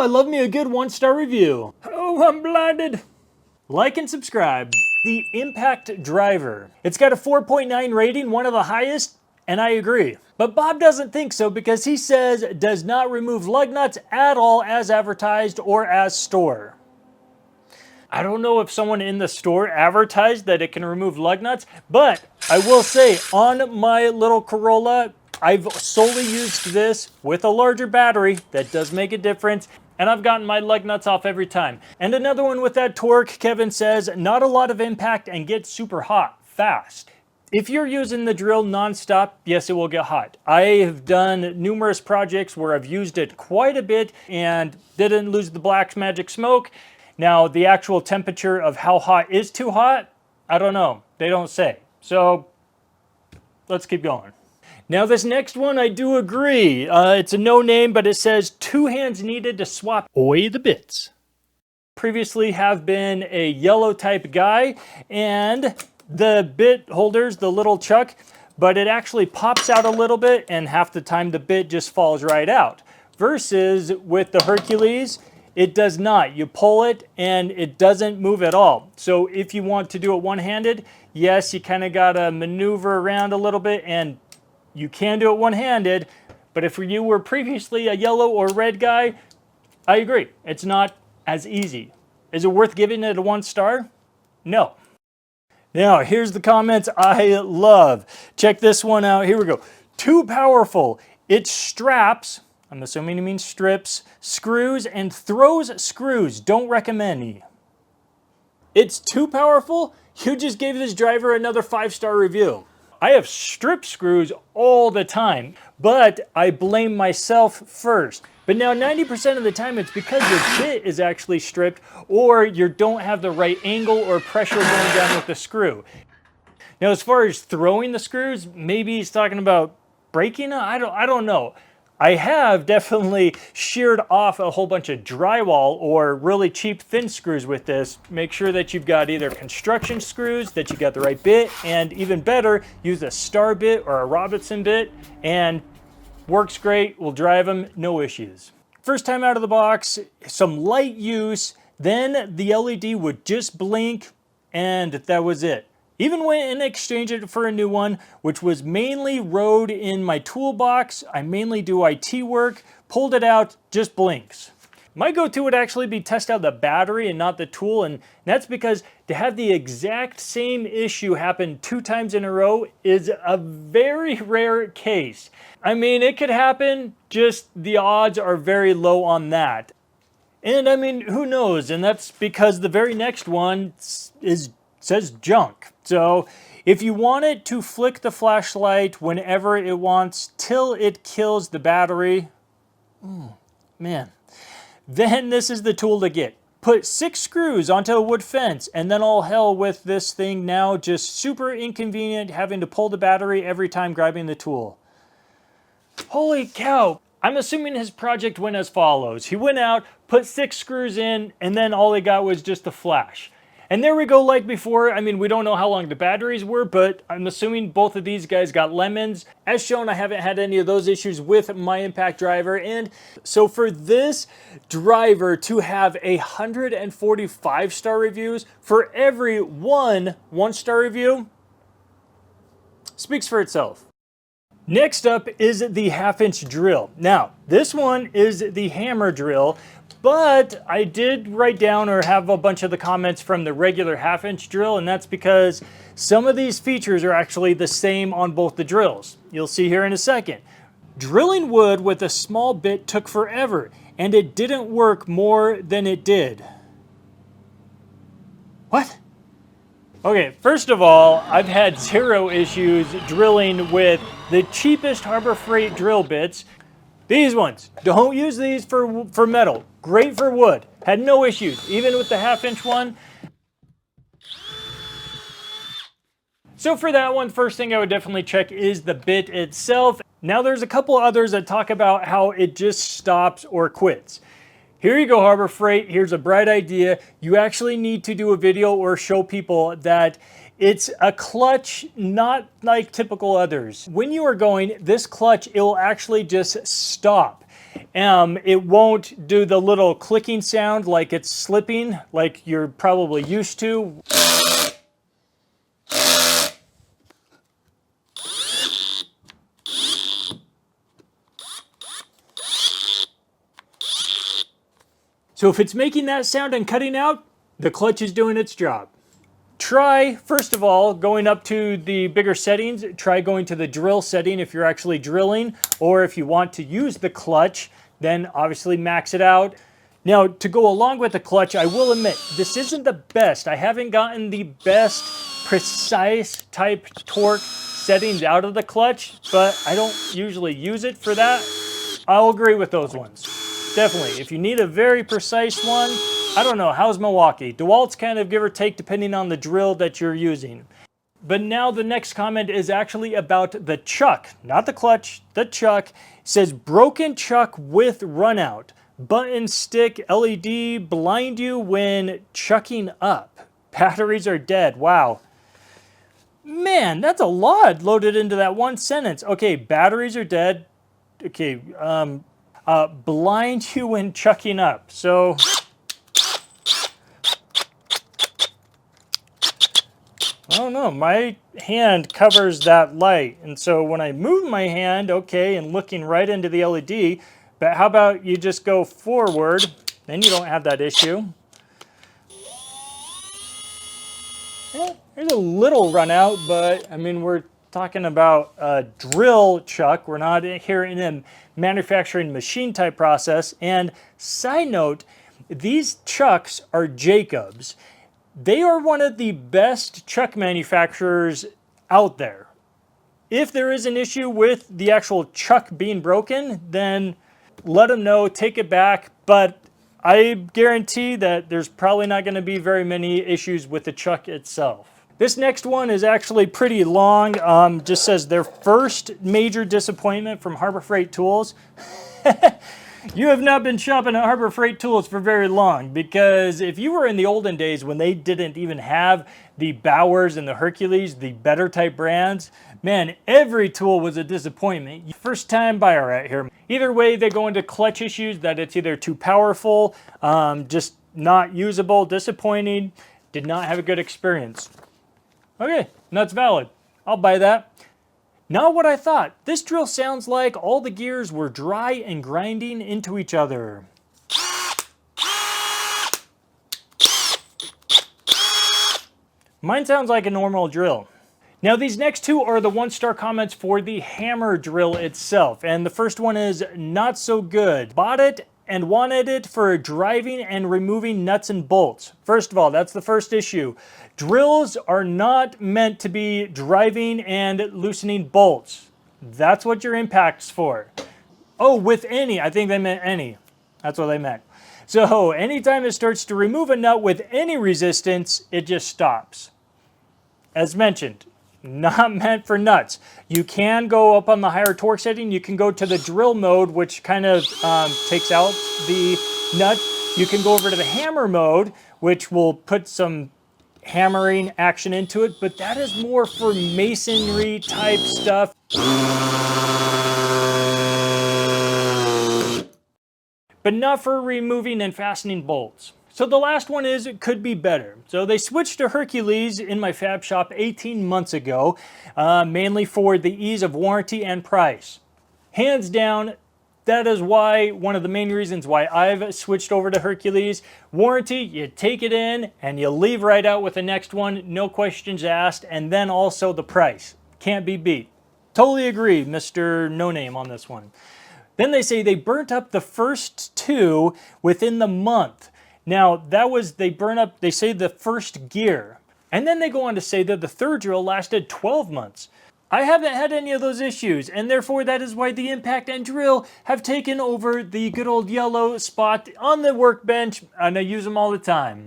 I love me a good 1-star review. Oh, I'm blinded. Like and subscribe. The Impact Driver. It's got a 4.9 rating, one of the highest, and I agree. But Bob doesn't think so because he says it does not remove lug nuts at all as advertised or as store. I don't know if someone in the store advertised that it can remove lug nuts, but I will say on my little Corolla, I've solely used this with a larger battery. That does make a difference. And I've gotten my lug nuts off every time. And another one with that torque, Kevin says, not a lot of impact and gets super hot fast. If you're using the drill non-stop, yes, it will get hot. I have done numerous projects where I've used it quite a bit and didn't lose the black magic smoke. Now, the actual temperature of how hot is too hot, I don't know. They don't say. So, let's keep going. Now, this next one, I do agree. It's a no name, but it says 2 hands needed to swap away the bits. Previously have been a yellow type guy, and the bit holders, the little chuck, but it actually pops out a little bit, and half the time the bit just falls right out. Versus with the Hercules, it does not. You pull it and it doesn't move at all. So if you want to do it one-handed, yes, you kind of got to maneuver around a little bit and you can do it one-handed. But if you were previously a yellow or red guy, I agree. It's not as easy. Is it worth giving it a 1 star? No. Now, here's the comments I love. Check this one out. Here we go. Too powerful. It straps, I'm assuming he means strips, screws, and throws screws. Don't recommend. It's too powerful? You just gave this driver another 5-star review. I have strip screws all the time, but I blame myself first. But now 90% of the time it's because your bit is actually stripped or you don't have the right angle or pressure going down with the screw. Now, as far as throwing the screws, maybe he's talking about breaking them? I don't know. I have definitely sheared off a whole bunch of drywall or really cheap thin screws with this. Make sure that you've got either construction screws, that you got the right bit, and even better, use a Star bit or a Robinson bit, and works great, will drive them, no issues. First time out of the box, some light use, then the LED would just blink, and that was it. Even went and exchanged it for a new one, which was mainly road in my toolbox. I mainly do IT work, pulled it out, just blinks. My go-to would actually be test out the battery and not the tool, and that's because to have the exact same issue happen 2 times in a row is a very rare case. I mean, it could happen, just the odds are very low on that. And I mean, who knows? And that's because the very next one says junk. So if you want it to flick the flashlight whenever it wants till it kills the battery, man, then this is the tool to get. Put 6 screws onto a wood fence and then all hell with this thing now, just super inconvenient having to pull the battery every time grabbing the tool. Holy cow. I'm assuming his project went as follows. He went out, put 6 screws in, and then all he got was just a flash. And there we go, like before. I mean, we don't know how long the batteries were, but I'm assuming both of these guys got lemons. As shown, I haven't had any of those issues with my Impact driver. And so for this driver to have 145 star reviews for every 1-star review speaks for itself. Next up is the 1/2-inch drill. Now, this one is the hammer drill, but I did write down or have a bunch of the comments from the regular 1/2-inch drill, and that's because some of these features are actually the same on both the drills. You'll see here in a second. Drilling wood with a small bit took forever, and it didn't work more than it did. What? Okay, first of all, I've had 0 issues drilling with the cheapest Harbor Freight drill bits. These ones, don't use these for metal. Great for wood. Had no issues, even with the 1/2-inch one. So for that one, first thing I would definitely check is the bit itself. Now there's a couple others that talk about how it just stops or quits. Here you go, Harbor Freight. Here's a bright idea. You actually need to do a video or show people that it's a clutch not like typical others. When you are going, this clutch, it will actually just stop. It won't do the little clicking sound like it's slipping, like you're probably used to. So if it's making that sound and cutting out, the clutch is doing its job. Try, first of all, going up to the bigger settings. Try going to the drill setting if you're actually drilling, or if you want to use the clutch, then obviously max it out. Now, to go along with the clutch, I will admit, this isn't the best. I haven't gotten the best precise type torque settings out of the clutch, but I don't usually use it for that. I'll agree with those ones. Definitely. If you need a very precise one, I don't know, how's Milwaukee? DeWalt's kind of give or take depending on the drill that you're using. But now the next comment is actually about the chuck, not the clutch, the chuck. It says, broken chuck with runout. Button stick LED blind you when chucking up. Batteries are dead. Wow. Man, that's a lot loaded into that one sentence. Okay, batteries are dead. Okay, blind you when chucking up. So I don't know, my hand covers that light, and so when I move my hand, okay, and looking right into the LED, but how about you just go forward, then you don't have that issue. Yeah, there's a little run out, but I mean, we're talking about a drill chuck. We're not here in a manufacturing machine type process. And side note, these chucks are Jacobs. They are one of the best chuck manufacturers out there. If there is an issue with the actual chuck being broken, then let them know, take it back. But I guarantee that there's probably not going to be very many issues with the chuck itself. This next one is actually pretty long. Just says their first major disappointment from Harbor Freight Tools. You have not been shopping at Harbor Freight Tools for very long, because if you were in the olden days when they didn't even have the Bowers and the Hercules, the better type brands, man, every tool was a disappointment. First time buyer right here. Either way, they go into clutch issues that it's either too powerful, just not usable, disappointing, did not have a good experience. Okay, that's valid. I'll buy that. Not what I thought. This drill sounds like all the gears were dry and grinding into each other. Mine sounds like a normal drill. Now these next two are the 1-star comments for the hammer drill itself. And the first one is not so good. Bought it and wanted it for driving and removing nuts and bolts. First of all, that's the first issue. Drills are not meant to be driving and loosening bolts. That's what your impact's for. Oh, with any, I think they meant any. That's what they meant. So anytime it starts to remove a nut with any resistance, it just stops. As mentioned, not meant for nuts. You can go up on the higher torque setting. You can go to the drill mode, which kind of takes out the nut. You can go over to the hammer mode, which will put some hammering action into it, but that is more for masonry type stuff. But not for removing and fastening bolts. So the last one is, it could be better. So they switched to Hercules in my fab shop 18 months ago, mainly for the ease of warranty and price. Hands down, that is why, one of the main reasons why I've switched over to Hercules. Warranty, you take it in and you leave right out with the next one, no questions asked, and then also the price. Can't be beat. Totally agree, Mr. No Name on this one. Then they say they burnt up the first two within the month. Now, that was, they burn up, they say the first gear. And then they go on to say that the third drill lasted 12 months. I haven't had any of those issues, and therefore that is why the impact and drill have taken over the good old yellow spot on the workbench, and I use them all the time.